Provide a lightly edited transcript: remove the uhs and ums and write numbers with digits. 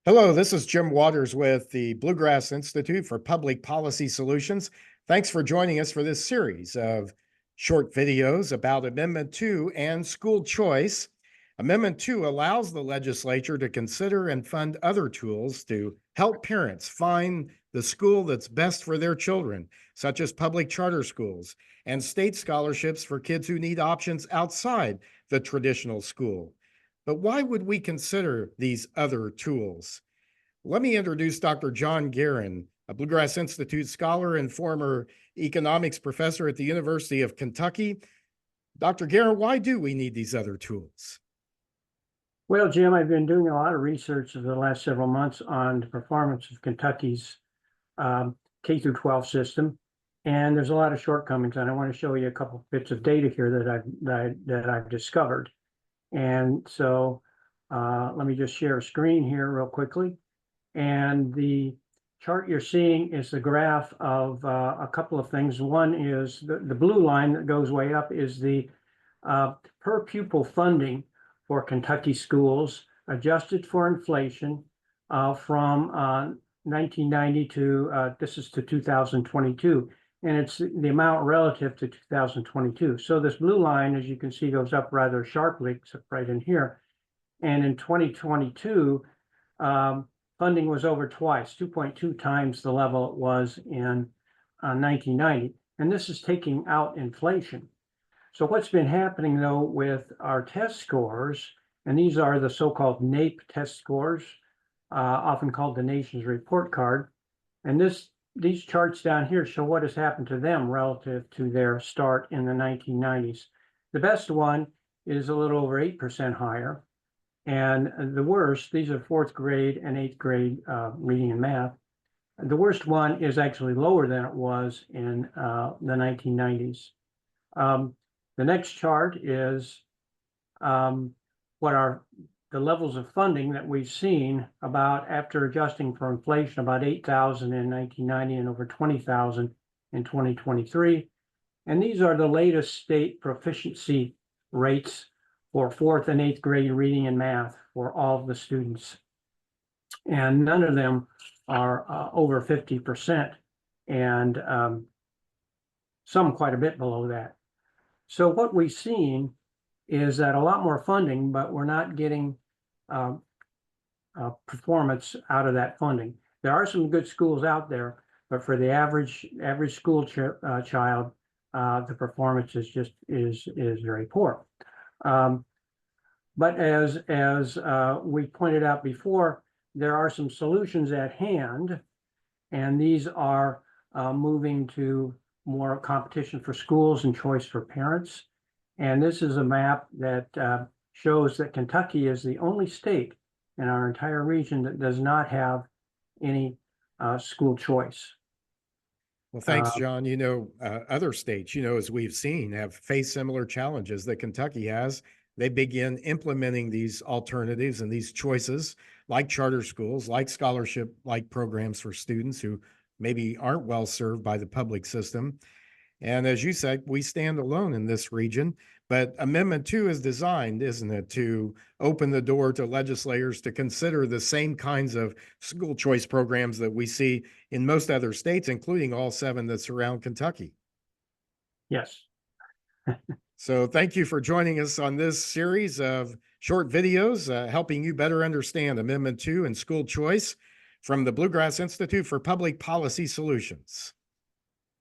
Hello, this is Jim Waters with the Bluegrass Institute for Public Policy Solutions. Thanks for joining us for this series of short videos about Amendment 2 and school choice. Amendment 2 allows the legislature to consider and fund other tools to help parents find the school that's best for their children, such as public charter schools and state scholarships for kids who need options outside the traditional school. But why would we consider these other tools? Let me introduce Dr. John Garen, a Bluegrass Institute scholar and former economics professor at the University of Kentucky. Dr. Garen, why do we need these other tools? Well, Jim, I've been doing a lot of research over the last several months on the performance of Kentucky's K through 12 system, and there's a lot of shortcomings. And I want to show you a couple bits of data here that I've discovered. And so let me just share a screen here real quickly. And the chart you're seeing is the graph of a couple of things. One is the blue line that goes way up is the per pupil funding for Kentucky schools adjusted for inflation from 1990 to this is to 2022, and it's the amount relative to 2022. So this blue line, as you can see, goes up rather sharply, except right in here. And in 2022, funding was over twice, 2.2 times the level it was in 1990. And this is taking out inflation. So what's been happening, though, with our test scores, and these are the so-called NAEP test scores, often called the nation's report card. And these charts down here show what has happened to them relative to their start in the 1990s. The best one is a little over 8% higher. And the worst, these are fourth grade and eighth grade reading and math. The worst one is actually lower than it was in the 1990s. The next chart is what are the levels of funding that we've seen about after adjusting for inflation, about 8,000 in 1990 and over 20,000 in 2023. And these are the latest state proficiency rates for fourth and eighth grade reading and math for all of the students. And none of them are over 50%, and some quite a bit below that. So what we've seen is that a lot more funding, but we're not getting performance out of that funding. There are some good schools out there, but for the average school child, the performance is very poor. But as we pointed out before, there are some solutions at hand, and these are moving to more competition for schools and choice for parents. And this is a map that shows that Kentucky is the only state in our entire region that does not have any school choice. Well, thanks, John. Other states, as we've seen, have faced similar challenges that Kentucky has. They begin implementing these alternatives and these choices, like charter schools, like scholarship-like programs for students who maybe aren't well served by the public system. And as you said, we stand alone in this region, but Amendment 2 is designed, isn't it, to open the door to legislators to consider the same kinds of school choice programs that we see in most other states, including all 7 that surround Kentucky. Yes. So thank you for joining us on this series of short videos, helping you better understand Amendment 2 and school choice from the Bluegrass Institute for Public Policy Solutions.